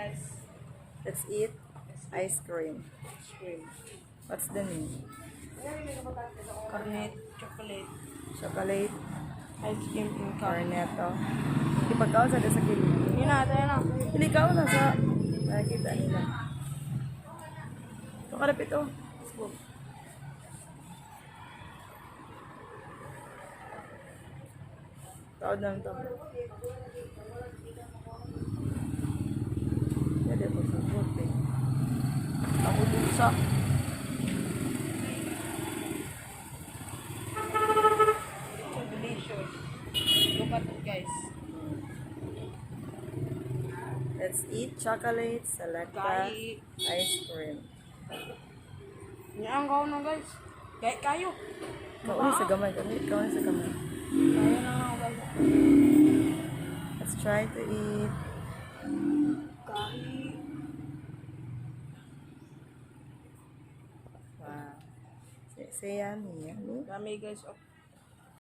guys. Let's eat ice cream. Cream. What's the name? Cornet, chocolate, Chocolate, ice cream, and cup. cornetto. Ipagkaw sa kilid. Yun na, tayo na. Iligaw na sa nakikita nila. Ito kalapit oh. Taod na ito. Pwede po sa bote. Ako busa. So delicious. Look at it, guys. Let's eat chocolate, selecta, Kai. ice cream. Yan ang gawin na, guys. Kayo. Kauwi sa gamay. Kauwi sa gamay. Kayo na nga, guys. Let's try to eat. Kai. Wow. Say yummy, yummy. Dami, guys.